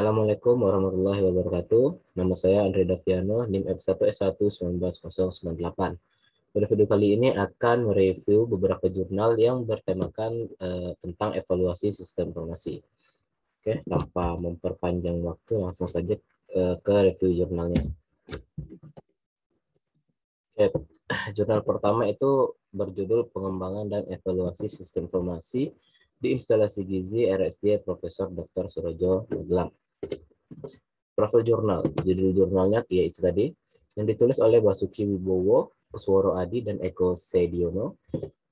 Assalamualaikum warahmatullahi wabarakatuh. Nama saya Andre Daviano, NIM F1S1 19098. Pada video kali ini akan mereview beberapa jurnal yang bertemakan tentang evaluasi sistem informasi. Oke, tanpa memperpanjang waktu, langsung saja ke review jurnalnya. Oke, jurnal pertama itu berjudul Pengembangan dan Evaluasi Sistem Informasi di Instalasi Gizi RSD Profesor Dr. Surojo Magelang. Profil jurnal, judul jurnalnya yaitu tadi yang ditulis oleh Basuki Wibowo, Kusworo Adi, dan Eko Sediono,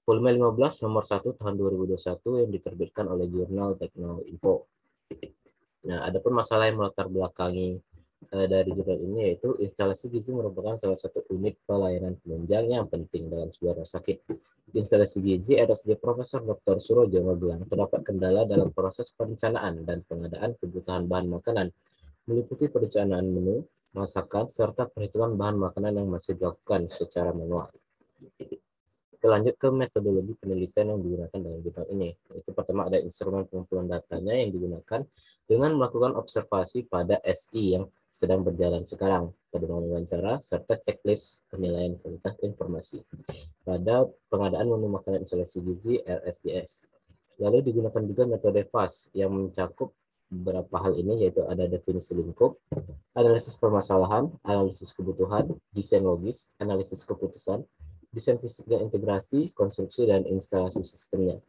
volume 15 nomor 1 tahun 2021 yang diterbitkan oleh jurnal Teknoinfo. Nah, adapun masalah yang melatar belakangi dari jurnal ini yaitu instalasi gizi merupakan salah satu unit pelayanan penunjang yang penting dalam sebuah rumah sakit. Di instalasi gizi RSD Profesor Dr. Surojo Magelang terdapat kendala dalam proses perencanaan dan pengadaan kebutuhan bahan makanan, meliputi perencanaan menu, masakan, serta perhitungan bahan makanan yang masih dilakukan secara manual. Kita lanjut ke metodologi penelitian yang digunakan dalam jurnal ini. Itu pertama ada instrumen pengumpulan datanya yang digunakan dengan melakukan observasi pada SI yang sedang berjalan sekarang, pedoman wawancara, serta checklist penilaian kualitas informasi pada pengadaan menu makanan instalasi gizi RSDS. Lalu digunakan juga metode FAST yang mencakup beberapa hal ini, yaitu ada definisi lingkup, analisis permasalahan, analisis kebutuhan, desain logis, analisis keputusan, desain fisik dan integrasi, konstruksi, dan instalasi sistemnya.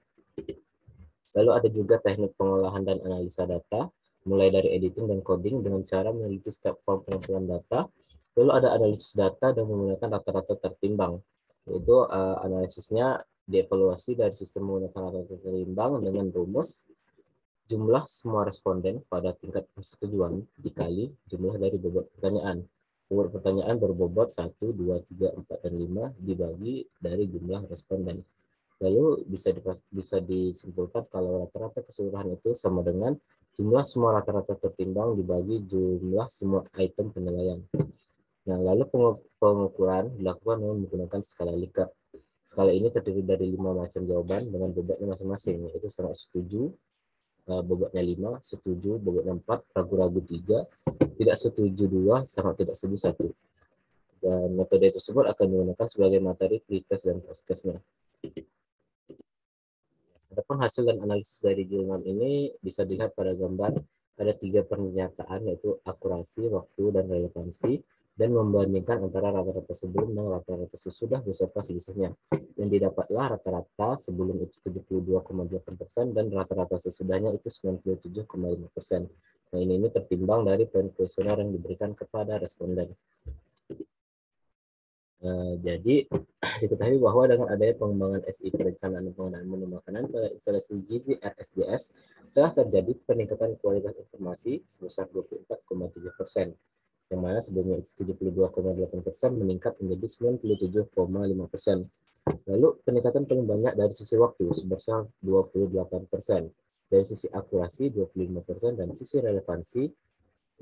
Lalu ada juga teknik pengolahan dan analisa data, mulai dari editing dan coding dengan cara meneliti setiap form pengumpulan data. Lalu ada analisis data dan menggunakan rata-rata tertimbang, yaitu analisisnya dievaluasi dari sistem menggunakan rata-rata tertimbang dengan rumus jumlah semua responden pada tingkat persetujuan dikali jumlah dari bobot pertanyaan. Bobot pertanyaan berbobot 1, 2, 3, 4, dan 5 dibagi dari jumlah responden. Lalu bisa disimpulkan kalau rata-rata keseluruhan itu sama dengan jumlah semua rata-rata tertimbang dibagi jumlah semua item penilaian. Nah, lalu pengukuran dilakukan dengan menggunakan skala Likert. Skala ini terdiri dari 5 macam jawaban dengan bobotnya masing-masing, yaitu sangat setuju, bobotnya 5, setuju, bobotnya 4, ragu-ragu 3, tidak setuju 2, sangat tidak setuju 1. Dan metode tersebut akan digunakan sebagai materi pretest dan post-testnya. Adapun hasil dan analisis dari jurnal ini bisa dilihat pada gambar. Ada 3 pernyataan, yaitu akurasi, waktu, dan relevansi, dan membandingkan antara rata-rata sebelum dan rata-rata sesudah beserta selisihnya. Yang didapatlah rata-rata sebelum itu 72,8% dan rata-rata sesudahnya itu 97,5%. Nah, ini tertimbang dari poin kuesioner yang diberikan kepada responden. Jadi diketahui bahwa dengan adanya pengembangan SI perencanaan dan pengadaan menu makanan pada instalasi gizi RSDS telah terjadi peningkatan kualitas informasi sebesar 24,7%, yang mana sebelumnya itu 72,8% meningkat menjadi 97,5%. Lalu peningkatan paling banyak dari sisi waktu sebesar 28%, dari sisi akurasi 25%, dan sisi relevansi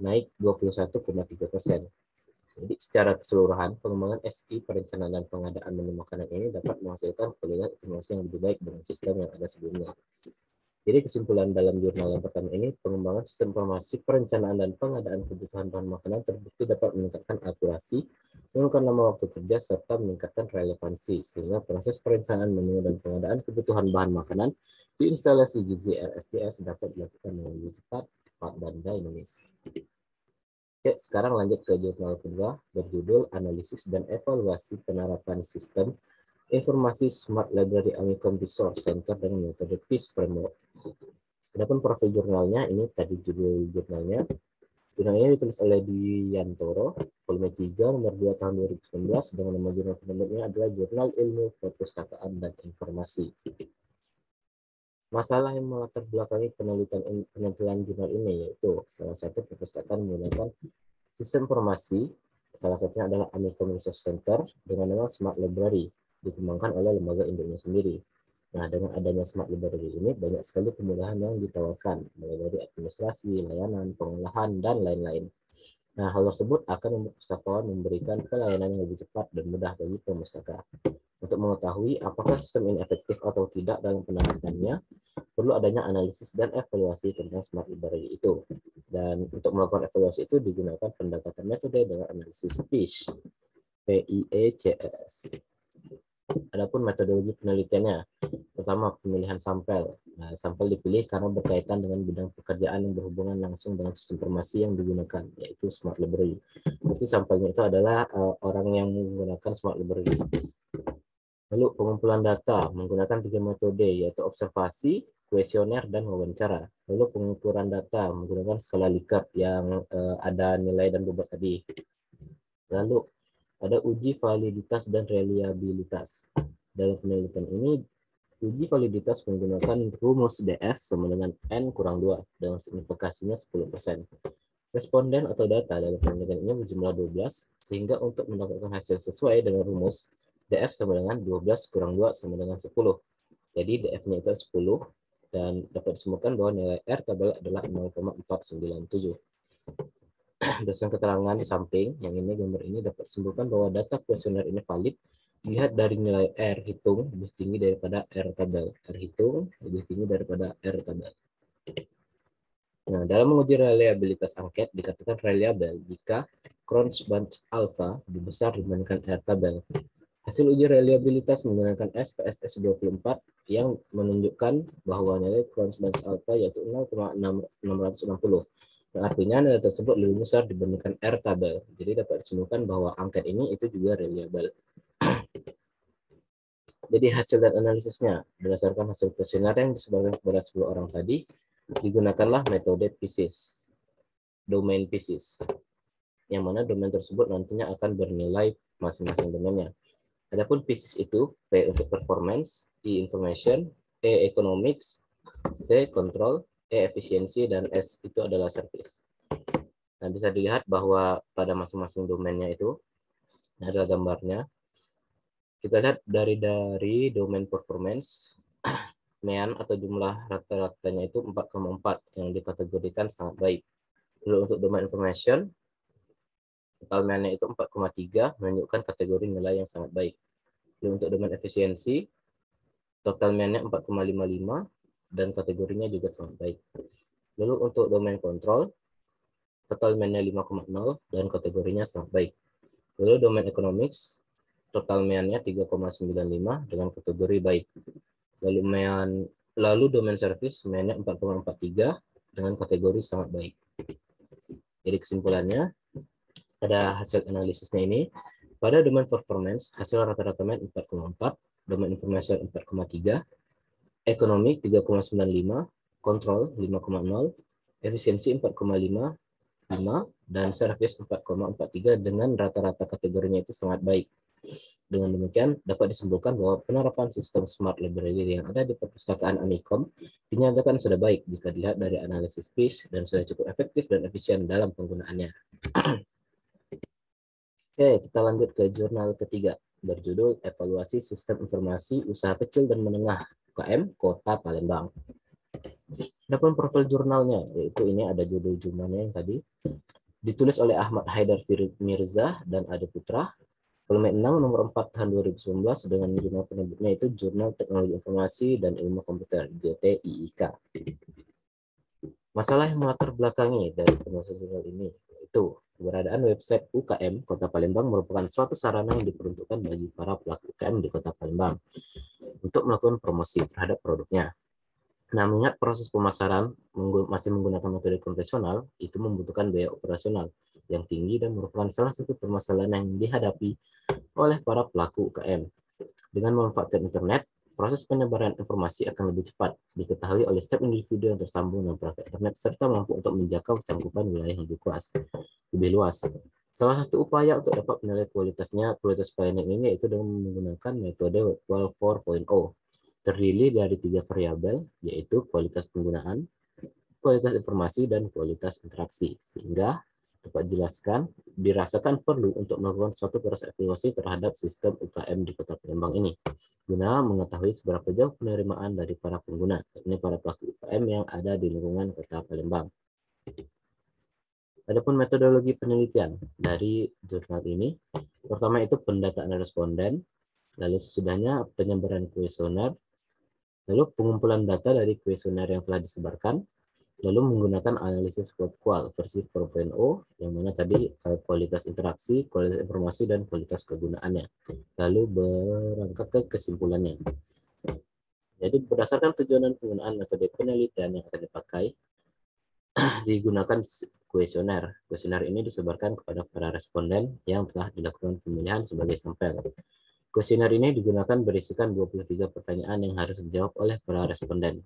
naik 21,3%. Jadi secara keseluruhan, pengembangan SI perencanaan dan pengadaan menu makanan ini dapat menghasilkan kualitas informasi yang lebih baik dengan sistem yang ada sebelumnya. Jadi kesimpulan dalam jurnal yang pertama ini, pengembangan sistem informasi perencanaan dan pengadaan kebutuhan bahan makanan terbukti dapat meningkatkan akurasi, menurunkan lama waktu kerja, serta meningkatkan relevansi, sehingga proses perencanaan menu dan pengadaan kebutuhan bahan makanan di instalasi gizi RSDS dapat dilakukan dengan lebih cepat, cepat, dan dinamis. Oke, sekarang lanjut ke jurnal kedua berjudul Analisis dan Evaluasi Penerapan Sistem Informasi Smart Library Amikom Resource Center dengan metode PIS Framework. Adapun profil jurnalnya, ini tadi judul jurnalnya. Jurnalnya ditulis oleh Dwiantoro, volume 3, nomor 2 tahun 2019, dengan nama jurnal penerbitnya adalah Jurnal Ilmu Perpustakaan dan Informasi. Masalah yang melatar belakangi penelitian jurnal ini yaitu salah satu perpustakaan menggunakan sistem informasi, salah satunya adalah Amikom Resource Center dengan nama Smart Library, dikembangkan oleh lembaga induknya sendiri. Nah, dengan adanya Smart Library ini banyak sekali kemudahan yang ditawarkan, mulai dari administrasi, layanan, pengolahan, dan lain-lain. Nah, hal tersebut akan membuat pustakawan memberikan pelayanan yang lebih cepat dan mudah bagi pemustaka. Untuk mengetahui apakah sistem ini efektif atau tidak dalam penerapannya, perlu adanya analisis dan evaluasi tentang Smart Library itu. Dan untuk melakukan evaluasi itu digunakan pendekatan metode dengan analisis PIECE. PIECES. Adapun metodologi penelitiannya, pertama pemilihan sampel. Nah, sampel dipilih karena berkaitan dengan bidang pekerjaan yang berhubungan langsung dengan sistem informasi yang digunakan, yaitu smart library. Jadi sampelnya itu adalah orang yang menggunakan smart library. Lalu pengumpulan data menggunakan 3 metode, yaitu observasi, kuesioner, dan wawancara. Lalu pengukuran data menggunakan skala Likert yang ada nilai dan bobot tadi. Lalu ada uji validitas dan reliabilitas. Dalam penelitian ini, uji validitas menggunakan rumus DF sama dengan N kurang 2 dengan signifikasinya 10%. Responden atau data dalam penelitian ini berjumlah 12, sehingga untuk mendapatkan hasil sesuai dengan rumus, DF sama dengan 12 kurang 2 sama dengan 10. Jadi DF-nya itu 10, dan dapat disebutkan bahwa nilai R tabel adalah 0,497. Berdasarkan keterangan di samping, yang ini gambar ini dapat disimpulkan bahwa data kuesioner ini valid dilihat dari nilai R hitung lebih tinggi daripada R tabel. R hitung lebih tinggi daripada R tabel. Nah, dalam menguji reliabilitas angket dikatakan reliable jika Cronbach alpha lebih besar dibandingkan R tabel. Hasil uji reliabilitas menggunakan SPSS 24 yang menunjukkan bahwa nilai Cronbach alpha yaitu 0,660. Artinya nilai tersebut lebih besar dibandingkan R tabel. Jadi dapat disimpulkan bahwa angket ini itu juga reliable. Jadi hasil dan analisisnya berdasarkan hasil kuesioner yang disebarkan kepada 10 orang tadi, digunakanlah metode PIECES, domain PIECES, yang mana domain tersebut nantinya akan bernilai masing-masing domainnya. Adapun PIECES itu P untuk performance, I information, E economics, C control, E efisiensi, dan S itu adalah service. Nah, bisa dilihat bahwa pada masing-masing domainnya itu adalah gambarnya. Kita lihat dari domain performance, MEAN atau jumlah rata-ratanya itu 4,4 yang dikategorikan sangat baik. Lalu untuk domain information, total MEAN-nya itu 4,3 menunjukkan kategori nilai yang sangat baik. Lalu untuk domain efisiensi, total MEAN-nya 4,55 dan kategorinya juga sangat baik. Lalu untuk domain control, total MEAN-nya 5,0 dan kategorinya sangat baik. Lalu domain economics, total MEAN-nya 3,95 dengan kategori baik. Lalu domain service MEAN-nya 4,43 dengan kategori sangat baik. Jadi kesimpulannya, pada hasil analisisnya ini, pada domain performance, hasil rata-rata MEAN 4,4, domain information 4,3, ekonomi 3,95, kontrol 5,0, efisiensi 4,55, dan service 4,43 dengan rata-rata kategorinya itu sangat baik. Dengan demikian, dapat disimpulkan bahwa penerapan sistem smart library yang ada di perpustakaan Amikom dinyatakan sudah baik jika dilihat dari analisis PIECES dan sudah cukup efektif dan efisien dalam penggunaannya. Oke, kita lanjut ke jurnal ketiga, berjudul Evaluasi Sistem Informasi Usaha Kecil dan Menengah UKM Kota Palembang. Adapun profil jurnalnya, yaitu ini ada judul jurnalnya yang tadi, ditulis oleh Ahmad Haidar Mirza dan Ade Putra, volume 6 nomor 4 tahun 2019 dengan jurnal penerbitnya itu Jurnal Teknologi Informasi dan Ilmu Komputer, JTIIK. Masalah yang melatar belakangi dari penulisan jurnal ini yaitu keberadaan website UKM Kota Palembang merupakan suatu sarana yang diperuntukkan bagi para pelaku UKM di Kota Palembang untuk melakukan promosi terhadap produknya. Nah, mengingat proses pemasaran masih menggunakan metode konvensional, itu membutuhkan biaya operasional yang tinggi dan merupakan salah satu permasalahan yang dihadapi oleh para pelaku UKM. Dengan memanfaatkan internet, proses penyebaran informasi akan lebih cepat, diketahui oleh setiap individu yang tersambung dengan perangkat internet, serta mampu untuk menjangkau cakupan wilayah yang lebih luas. Salah satu upaya untuk dapat menilai kualitas pelayanan ini yaitu dengan menggunakan metode WAL 4.0. Terdiri dari 3 variabel, yaitu kualitas penggunaan, kualitas informasi, dan kualitas interaksi, sehingga dapat dirasakan perlu untuk melakukan suatu proses evaluasi terhadap sistem UKM di Kota Palembang ini, guna mengetahui seberapa jauh penerimaan dari para pengguna, ini para pelaku UKM yang ada di lingkungan Kota Palembang. Adapun metodologi penelitian dari jurnal ini, pertama itu pendataan responden, lalu sesudahnya penyebaran kuesioner, lalu pengumpulan data dari kuesioner yang telah disebarkan, Lalu menggunakan analisis qual versi 4.0 yang mana tadi kualitas interaksi, kualitas informasi, dan kualitas kegunaannya. Lalu berangkat ke kesimpulannya. Jadi berdasarkan tujuan dan penggunaan metode penelitian yang akan dipakai, digunakan kuesioner. Kuesioner ini disebarkan kepada para responden yang telah dilakukan pemilihan sebagai sampel. Kuesioner ini digunakan berisikan 23 pertanyaan yang harus dijawab oleh para responden.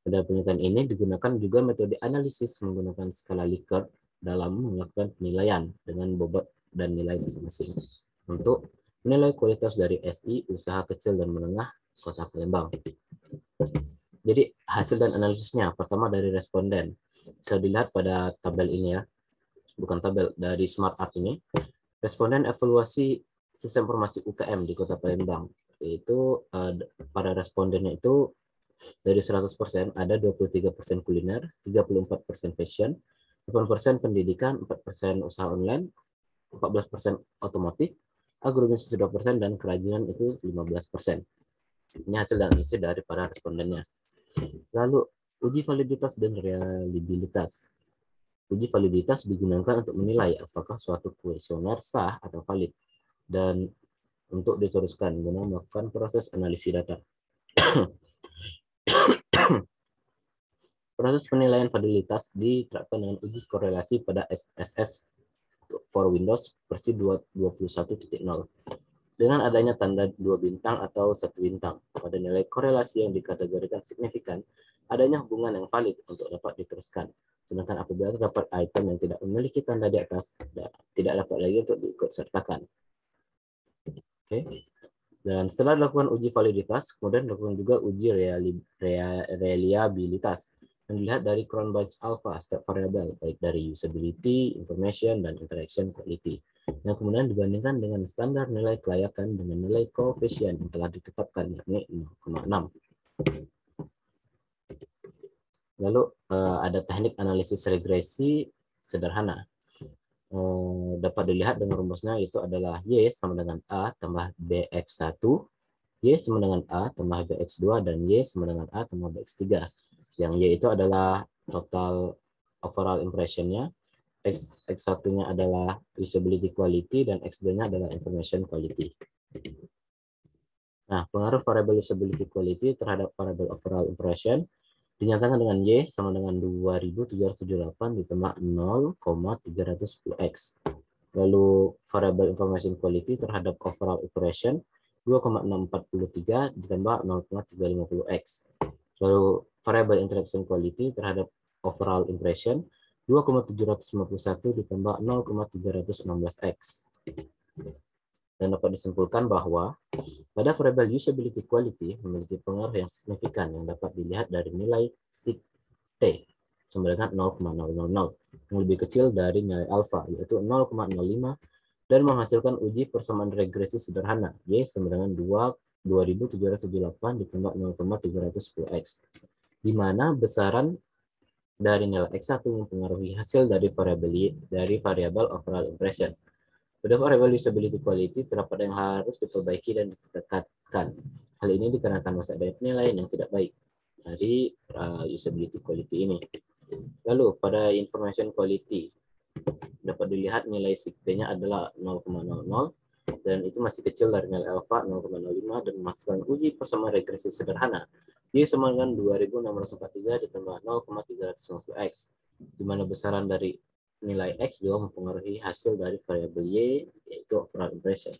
Pada penelitian ini digunakan juga metode analisis menggunakan skala Likert dalam melakukan penilaian dengan bobot dan nilai masing-masing untuk menilai kualitas dari SI usaha kecil dan menengah Kota Palembang. Jadi hasil dan analisisnya pertama dari responden. Bisa dilihat pada tabel ini ya, bukan tabel, dari Smart Art ini. Responden evaluasi sistem informasi UTM di Kota Palembang. Itu pada respondennya itu dari 100% ada 23% kuliner, 34% fashion, 8% pendidikan, 4% usaha online, 14% otomotif, agrobisnis 2%, dan kerajinan itu 15%. Ini hasil analisis dari para respondennya. Lalu uji validitas dan reliabilitas. Uji validitas digunakan untuk menilai apakah suatu kuesioner sah atau valid dan untuk diteruskan guna melakukan proses analisis data. Proses penilaian validitas diterapkan dengan uji korelasi pada SSS for Windows versi 21.0 dengan adanya tanda 2 bintang atau 1 bintang. Pada nilai korelasi yang dikategorikan signifikan, adanya hubungan yang valid untuk dapat diteruskan. Sedangkan apabila terdapat item yang tidak memiliki tanda di atas, tidak dapat lagi untuk diikut sertakan. Oke. Dan setelah dilakukan uji validitas, kemudian dilakukan juga uji reliabilitas yang dilihat dari Cronbach's alpha setiap variabel, baik dari usability, information, dan interaction quality, yang kemudian dibandingkan dengan standar nilai kelayakan dengan nilai koefisien yang telah ditetapkan, yakni 0,6. Lalu ada teknik analisis regresi sederhana. Dapat dilihat dengan rumusnya, itu adalah Y sama dengan A tambah BX1, Y sama dengan A tambah BX2, dan Y sama dengan A tambah BX3. Yang Y itu adalah total overall impression-nya, X1-nya adalah usability quality, dan X2-nya adalah information quality. Nah, pengaruh variable usability quality terhadap variable overall impression dinyatakan dengan Y sama dengan 2778 ditambah 0,310X. Lalu variable information quality terhadap overall impression 2,643 ditambah 0,350X. Lalu variable interaction quality terhadap overall impression 2,751 ditambah 0,316X. Dan dapat disimpulkan bahwa pada variable usability quality memiliki pengaruh yang signifikan yang dapat dilihat dari nilai sig T sama dengan 0,000, yang lebih kecil dari nilai alfa, yaitu 0,05, dan menghasilkan uji persamaan regresi sederhana, Y sama dengan 2778 ditambah 0,310X, di mana besaran dari nilai X1 mempengaruhi hasil dari variabel overall impression. Pada variable usability quality terdapat yang harus diperbaiki dan ditingkatkan. Hal ini dikarenakan masih ada penilaian yang tidak baik dari usability quality ini. Lalu pada information quality dapat dilihat nilai sig-T-nya adalah 0,00 dan itu masih kecil dari nilai alfa 0,05 dan menghasilkan uji persamaan regresi sederhana. Y sama dengan 2643 ditambah 0,350X, di mana besaran dari nilai X juga mempengaruhi hasil dari variabel Y, yaitu overall impression.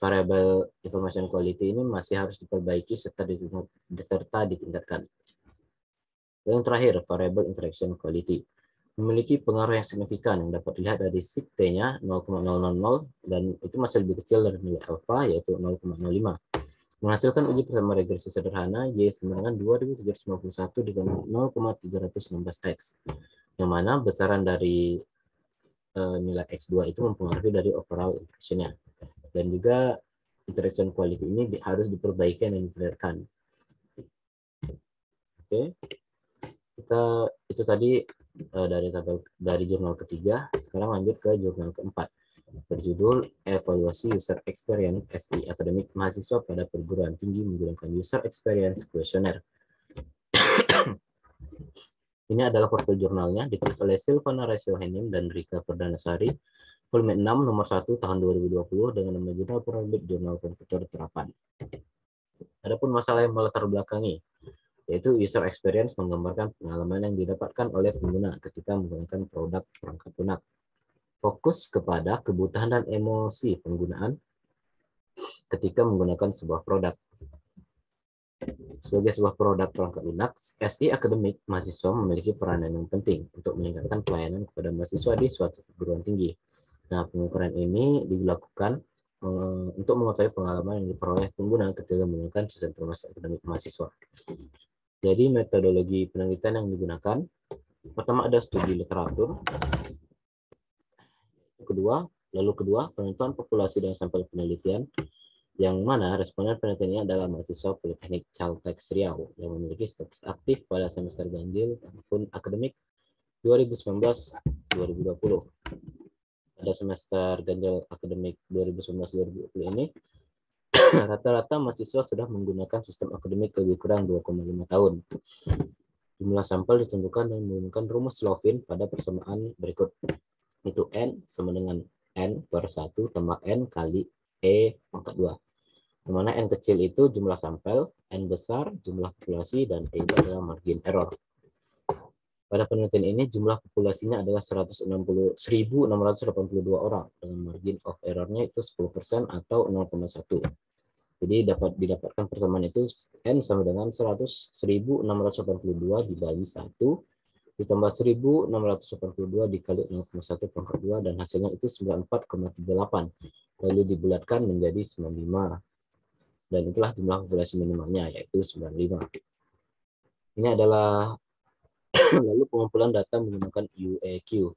Variabel information quality ini masih harus diperbaiki serta ditingkatkan. Dan yang terakhir, variabel interaction quality memiliki pengaruh yang signifikan yang dapat dilihat dari sig-T-nya 0,000 dan itu masih lebih kecil dari nilai alfa, yaitu 0,05. Menghasilkan uji persamaan regresi sederhana Y sama dengan 2791 ditambah 0,316X, yang mana besaran dari nilai X2 itu mempengaruhi dari overall impression-nya. Dan juga interaction quality ini harus diperbaiki dan ditingkatkan. Oke. Itu tadi dari jurnal ketiga. Sekarang lanjut ke jurnal keempat, berjudul Evaluasi User Experience SI Akademik Mahasiswa pada Perguruan Tinggi Menggunakan User Experience Questionnaire. Ini adalah profil jurnalnya, ditulis oleh Silvana Rasiohenim dan Rika Perdanasari, volume 6 nomor 1 tahun 2020 dengan nama jurnal penerbit Jurnal Komputer Terapan. Adapun masalah yang melatar belakangi, yaitu user experience menggambarkan pengalaman yang didapatkan oleh pengguna ketika menggunakan produk perangkat lunak. Fokus kepada kebutuhan dan emosi penggunaan ketika menggunakan sebuah produk. Sebagai sebuah produk perangkat lunak, SI akademik mahasiswa memiliki peranan yang penting untuk meningkatkan pelayanan kepada mahasiswa di suatu perguruan tinggi. Nah, pengukuran ini dilakukan untuk mengetahui pengalaman yang diperoleh pengguna ketika menggunakan sistem informasi akademik mahasiswa. Jadi metodologi penelitian yang digunakan, pertama ada studi literatur, kedua penentuan populasi dan sampel penelitian, yang mana responden penelitiannya adalah mahasiswa Politeknik Caltech Riau yang memiliki status aktif pada semester ganjil tahun akademik 2019-2020. Pada semester ganjil akademik 2019-2020 ini, rata-rata mahasiswa sudah menggunakan sistem akademik lebih kurang 2,5 tahun. Jumlah sampel ditentukan dengan menggunakan rumus Slovin pada persamaan berikut. Itu N sama dengan N per 1 tambah N kali E pangkat 2. Di mana N kecil itu jumlah sampel, N besar jumlah populasi, dan E itu adalah margin error. Pada penelitian ini jumlah populasinya adalah 1.682 orang dengan margin of error-nya itu 10% atau 0,1. Jadi didapatkan persamaan itu N sama dengan 100.682 dibagi 1 ditambah 1.682 dikali 0,1 pangkat 2 dan hasilnya itu 94,38. Lalu dibulatkan menjadi 95. Dan itulah jumlah populasi minimalnya, yaitu 95. Ini adalah lalu pengumpulan data menggunakan UAQ.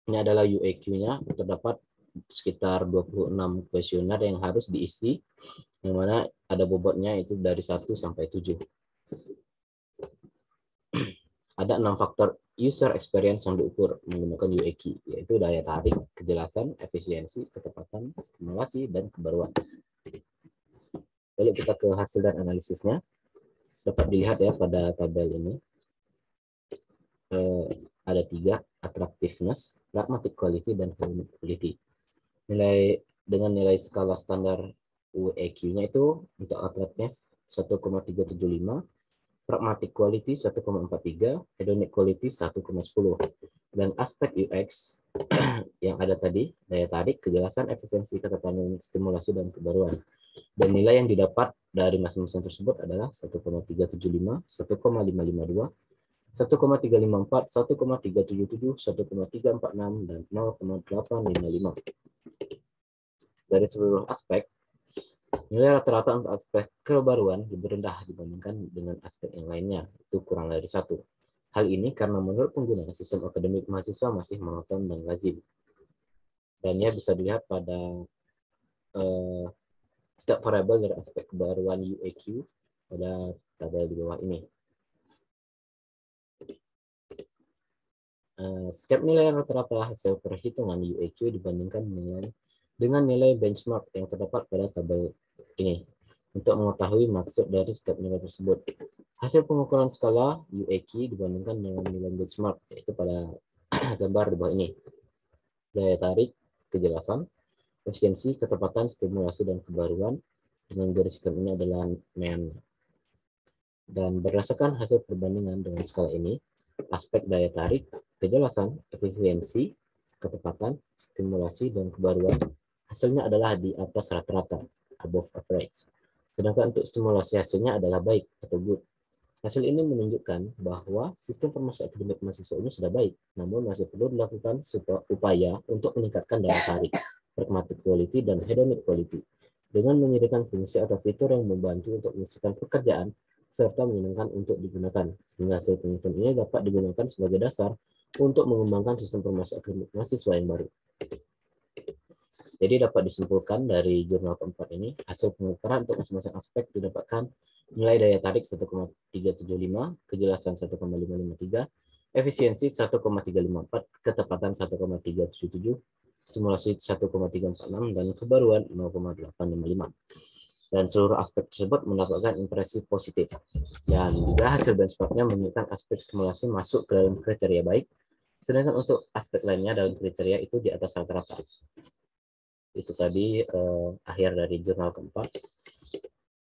Ini adalah UAQ-nya, terdapat sekitar 26 kuesioner yang harus diisi, yang mana ada bobotnya itu dari 1 sampai 7. Ada 6 faktor user experience yang diukur menggunakan UAQ, yaitu daya tarik, kejelasan, efisiensi, ketepatan, stimulasi, dan kebaruan. Lalu kita ke hasil dan analisisnya. Dapat dilihat ya pada tabel ini. Ada 3, attractiveness, pragmatic quality, dan economic quality. Dengan nilai skala standar UAQ-nya itu untuk attractiveness 1,375, pragmatic quality 1,43, hedonic quality 1,10. Dan aspek UX yang ada tadi, daya tarik, kejelasan, efisiensi, ketepatan, stimulasi, dan kebaruan. Dan nilai yang didapat dari masing-masing tersebut adalah 1,375, 1,552, 1,354, 1,377, 1,346, dan 0,855. Dari seluruh aspek, nilai rata-rata untuk aspek kebaruan lebih rendah dibandingkan dengan aspek yang lainnya, itu kurang dari 1. Hal ini karena menurut pengguna sistem akademik mahasiswa masih monoton dan lazim. Dan ya bisa dilihat pada setiap variabel dari aspek kebaruan UAQ pada tabel di bawah ini. Setiap nilai rata-rata hasil perhitungan UAQ dibandingkan dengan nilai benchmark yang terdapat pada tabel ini untuk mengetahui maksud dari setiap nilai tersebut. Hasil pengukuran skala UAQ dibandingkan dengan nilai benchmark, yaitu pada gambar di bawah ini. Daya tarik, kejelasan, efisiensi, ketepatan, stimulasi, dan kebaruan dengan garis sistem ini adalah MEN. Dan berdasarkan hasil perbandingan dengan skala ini, aspek daya tarik, kejelasan, efisiensi, ketepatan, stimulasi, dan kebaruan hasilnya adalah di atas rata-rata, above average. Sedangkan untuk stimulasi hasilnya adalah baik atau good. Hasil ini menunjukkan bahwa sistem informasi akademik mahasiswa ini sudah baik, namun masih perlu dilakukan upaya untuk meningkatkan daya tarik, pragmatic quality, dan hedonic quality dengan menyediakan fungsi atau fitur yang membantu untuk menyelesaikan pekerjaan serta menyenangkan untuk digunakan, sehingga hasil penelitian ini dapat digunakan sebagai dasar untuk mengembangkan sistem informasi akademik mahasiswa yang baru. Jadi dapat disimpulkan dari jurnal keempat ini, hasil pengukuran untuk masing-masing aspek didapatkan nilai daya tarik 1,375, kejelasan 1,553, efisiensi 1,354, ketepatan 1,377, stimulasi 1,346, dan kebaruan 0,855. Dan seluruh aspek tersebut mendapatkan impresi positif. Dan juga hasil benchmarknya menunjukkan aspek stimulasi masuk ke dalam kriteria baik, sedangkan untuk aspek lainnya dalam kriteria itu di atas rata-rata. Itu tadi akhir dari jurnal keempat.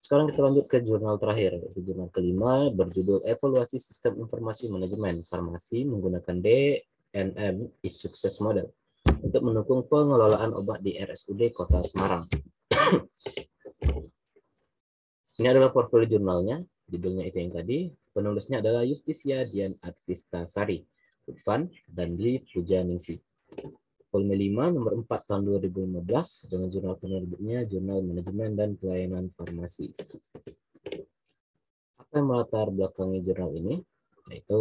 Sekarang kita lanjut ke jurnal terakhir, yaitu jurnal kelima berjudul Evaluasi Sistem Informasi Manajemen Farmasi menggunakan DNM e-Success Model untuk mendukung pengelolaan obat di RSUD Kota Semarang. Ini adalah portfolio jurnalnya, judulnya itu yang tadi, penulisnya adalah Justisia Dian Advistasari, Udvan, dan Dwi Pujaningsi. Volume 5, nomor 4 tahun 2015, dengan jurnal penerbitnya Jurnal Manajemen dan Pelayanan Farmasi. Apa yang melatar belakangi jurnal ini? Yaitu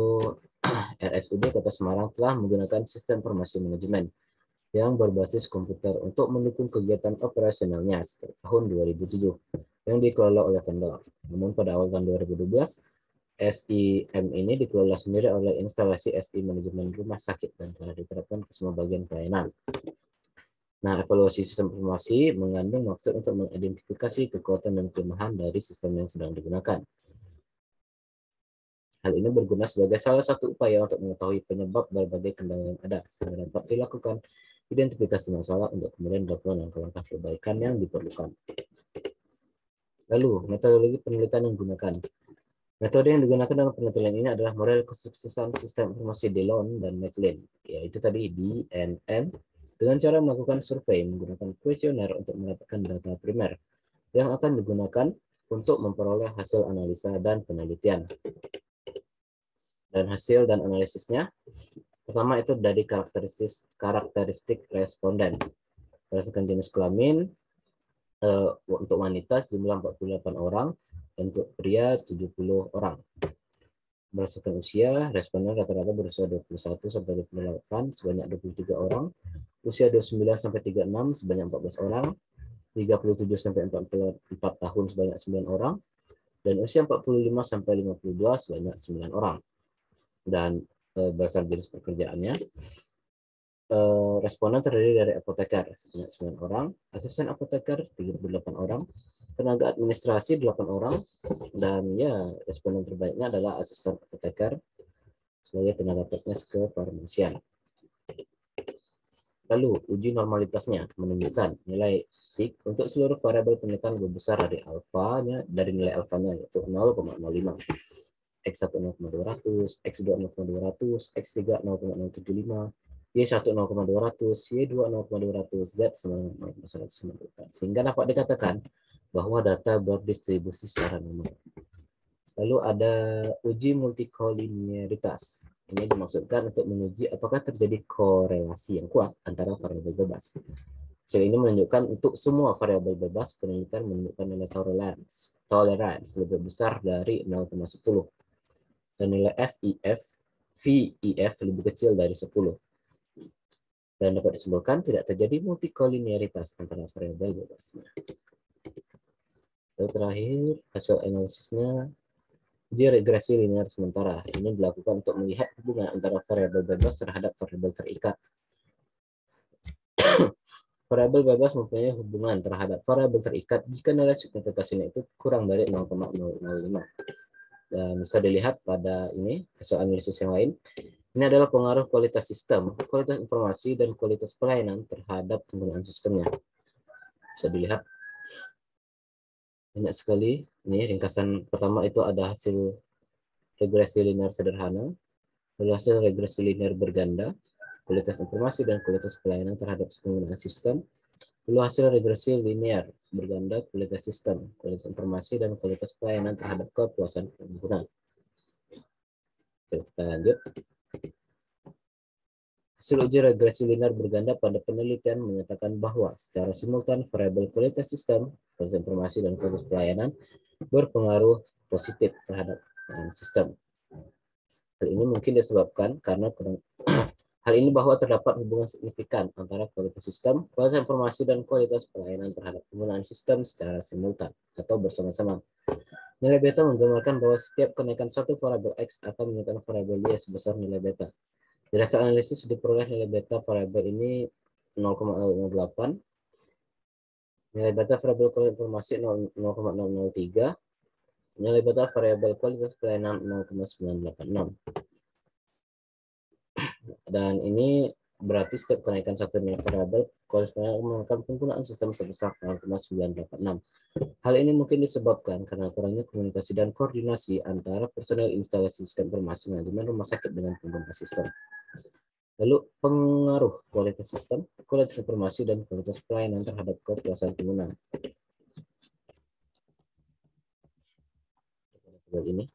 RSUD Kota Semarang telah menggunakan sistem informasi manajemen yang berbasis komputer untuk mendukung kegiatan operasionalnya sejak tahun 2007 yang dikelola oleh vendor. Namun pada awal tahun 2012, SIM ini dikelola sendiri oleh instalasi SI manajemen rumah sakit dan telah diterapkan ke semua bagian pelayanan. Nah, evaluasi sistem informasi mengandung maksud untuk mengidentifikasi kekuatan dan kelemahan dari sistem yang sedang digunakan. Hal ini berguna sebagai salah satu upaya untuk mengetahui penyebab berbagai kendala yang ada, sehingga dapat dilakukan identifikasi masalah untuk kemudian dilakukan langkah-langkah perbaikan yang diperlukan. Lalu, metodologi penelitian yang digunakan. Metode yang digunakan dalam penelitian ini adalah model kesuksesan sistem informasi Delon dan McLean, yaitu tadi DNN, dengan cara melakukan survei menggunakan kuesioner untuk mendapatkan data primer yang akan digunakan untuk memperoleh hasil analisa dan penelitian. Dan hasil dan analisisnya, pertama itu dari karakteristik responden. Berdasarkan jenis kelamin, untuk wanita jumlah 48 orang, untuk pria 70 orang. Berdasarkan usia, responden rata-rata berusia 21 sampai 28 sebanyak 23 orang, usia 29 sampai 36 sebanyak 14 orang, 37 sampai 44 tahun sebanyak 9 orang, dan usia 45 sampai 52 sebanyak 9 orang. Dan berdasarkan jenis pekerjaannya, responden terdiri dari apoteker sebanyak 9 orang, asisten apoteker 38 orang, tenaga administrasi 8 orang, dan ya responden terbaiknya adalah asisten apoteker sebagai tenaga teknis kefarmasian. Lalu uji normalitasnya menunjukkan nilai SIG untuk seluruh variabel penelitian lebih besar dari nilai alfanya yaitu 0,05. X1 0,200, X2 0,200, X3 0,075, Y1 0,200, Y2 0,200, Z sama 0,194. Sehingga dapat dikatakan bahwa data berdistribusi secara normal. Lalu ada uji multikolinearitas. Ini dimaksudkan untuk menguji apakah terjadi korelasi yang kuat antara variabel bebas. Hasil ini menunjukkan untuk semua variabel bebas penelitian menunjukkan nilai tolerance lebih besar dari 0,10. Dan nilai VEF lebih kecil dari 10. Dan dapat disimpulkan tidak terjadi multikolinearitas antara variabel bebasnya. Lalu terakhir, hasil analisisnya, uji regresi linear sementara. Ini dilakukan untuk melihat hubungan antara variabel bebas terhadap variabel terikat. Variabel bebas mempunyai hubungan terhadap variabel terikat jika nilai signifikasinya itu kurang dari 0,005. Dan bisa dilihat pada ini hasil analisis yang lain. Ini adalah pengaruh kualitas sistem, kualitas informasi, dan kualitas pelayanan terhadap penggunaan sistemnya. Bisa dilihat banyak sekali. Ini ringkasan pertama itu ada hasil regresi linear sederhana, lalu hasil regresi linear berganda, kualitas informasi dan kualitas pelayanan terhadap penggunaan sistem, lalu hasil regresi linear berganda, kualitas sistem, kualitas informasi, dan kualitas pelayanan terhadap kepuasan pengguna. Kita lanjut. Hasil uji regresi linear berganda pada penelitian menyatakan bahwa secara simultan variabel kualitas sistem, kualitas informasi, dan kualitas pelayanan berpengaruh positif terhadap sistem. Hal ini mungkin disebabkan karena hal ini bahwa terdapat hubungan signifikan antara kualitas sistem, kualitas informasi, dan kualitas pelayanan terhadap penggunaan sistem secara simultan atau bersama-sama. Nilai beta menggambarkan bahwa setiap kenaikan suatu variabel X akan meningkatkan variabel Y sebesar nilai beta. Dari hasil analisis diperoleh nilai beta variabel ini 0,08, Nilai beta variabel kualitas informasi 0,003. Nilai beta variabel kualitas pelayanan 0,986. Dan ini berarti setiap kenaikan satu nilai variabel kualitas pelayanan menggunakan penggunaan sistem sebesar 0,986. Hal ini mungkin disebabkan karena kurangnya komunikasi dan koordinasi antara personel instalasi sistem informasi manajemen rumah sakit dengan pengguna sistem. Lalu pengaruh kualitas sistem, kualitas informasi, dan kualitas pelayanan terhadap kepuasan pengguna. Ini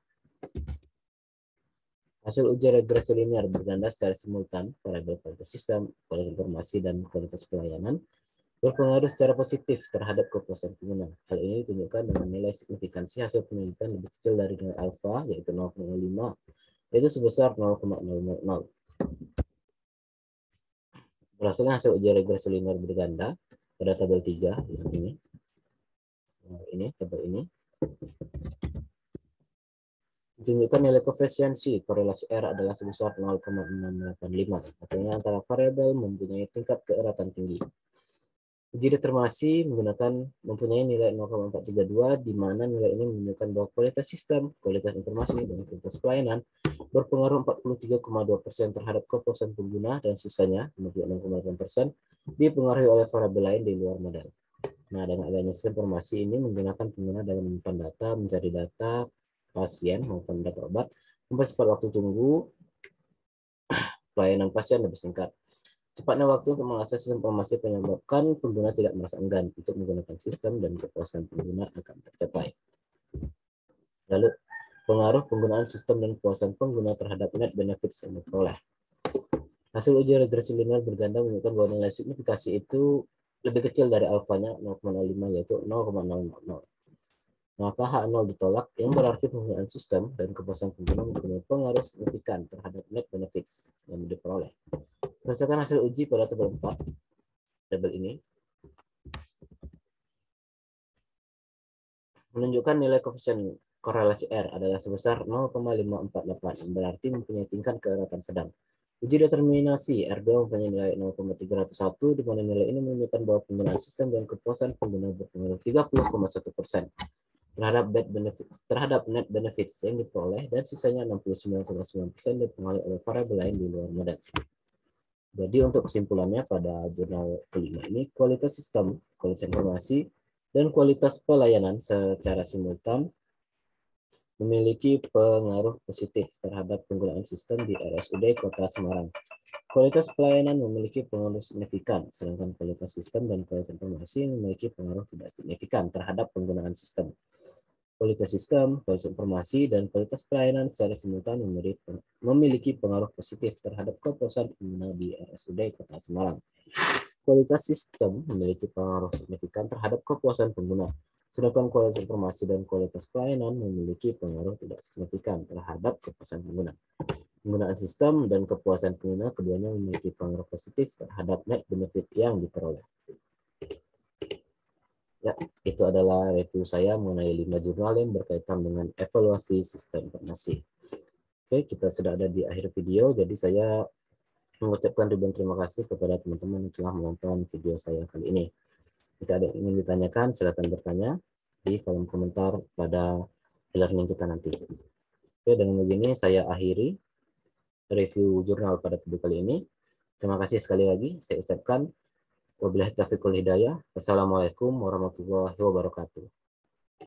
hasil uji regresi linear berganda secara simultan variabel kualitas sistem, kualitas informasi, dan kualitas pelayanan berpengaruh secara positif terhadap kepuasan pengguna. Hal ini ditunjukkan dengan nilai signifikansi hasil penelitian lebih kecil dari nilai alfa, yaitu 0,5, yaitu sebesar 0,000. Berdasarkan hasil uji regresi linear berganda pada tabel 3, ini tabel ini, ditunjukkan nilai koefisiensi korelasi R adalah sebesar 0,685. Artinya antara variabel mempunyai tingkat keeratan tinggi. Uji determinasi mempunyai nilai 0,432, di mana nilai ini menunjukkan bahwa kualitas sistem, kualitas informasi, dan kualitas pelayanan berpengaruh 43,2% terhadap kepuasan pengguna, dan sisanya 56,8% dipengaruhi oleh variabel lain di luar model. Nah, dengan adanya sistem informasi ini menggunakan pengguna dalam menyimpan data, mencari data pasien maupun data obat, mempersingkat waktu tunggu pelayanan pasien lebih singkat. Cepatnya waktu untuk mengakses sistem informasi menyebabkan pengguna tidak merasa enggan untuk menggunakan sistem dan kepuasan pengguna akan tercapai. Lalu, pengaruh penggunaan sistem dan kepuasan pengguna terhadap net benefits yang diperoleh. Hasil uji regresi linear berganda menunjukkan bahwa nilai signifikasi itu lebih kecil dari alfanya 0,05, yaitu 0,000. Maka H0 ditolak, yang berarti penggunaan sistem dan kepuasan pengguna mempunyai pengaruh signifikan terhadap net benefits yang diperoleh. Berdasarkan hasil uji pada tabel 4, tabel ini menunjukkan nilai koefisien korelasi R adalah sebesar 0,548, yang berarti mempunyai tingkat keeratan sedang. Uji determinasi R2 mempunyai nilai 0,301, di mana nilai ini menunjukkan bahwa penggunaan sistem dan kepuasan pengguna berpengaruh 30,1% terhadap net benefits yang diperoleh, dan sisanya 69,9% dipengaruhi oleh variabel lain di luar model. Jadi untuk kesimpulannya pada jurnal kelima ini, kualitas sistem, kualitas informasi, dan kualitas pelayanan secara simultan memiliki pengaruh positif terhadap penggunaan sistem di RSUD Kota Semarang. Kualitas pelayanan memiliki pengaruh signifikan, sedangkan kualitas sistem dan kualitas informasi memiliki pengaruh tidak signifikan terhadap penggunaan sistem. Kualitas sistem, kualitas informasi, dan kualitas pelayanan secara simultan memiliki pengaruh positif terhadap kepuasan pengguna di RSUD Kota Semarang. Kualitas sistem memiliki pengaruh signifikan terhadap kepuasan pengguna, sedangkan kualitas informasi dan kualitas pelayanan memiliki pengaruh tidak signifikan terhadap kepuasan pengguna. Penggunaan sistem dan kepuasan pengguna keduanya memiliki pengaruh positif terhadap net benefit yang diperoleh. Ya, itu adalah review saya mengenai 5 jurnal yang berkaitan dengan evaluasi sistem informasi. Oke, kita sudah ada di akhir video, jadi saya mengucapkan ribuan terima kasih kepada teman-teman yang telah menonton video saya kali ini. Jika ada yang ingin ditanyakan, silakan bertanya di kolom komentar pada e-learning kita nanti. Oke, dengan begini saya akhiri review jurnal pada video kali ini. Terima kasih sekali lagi, saya ucapkan wabillahi taufiq wal hidayah. Wassalamualaikum warahmatullahi wabarakatuh.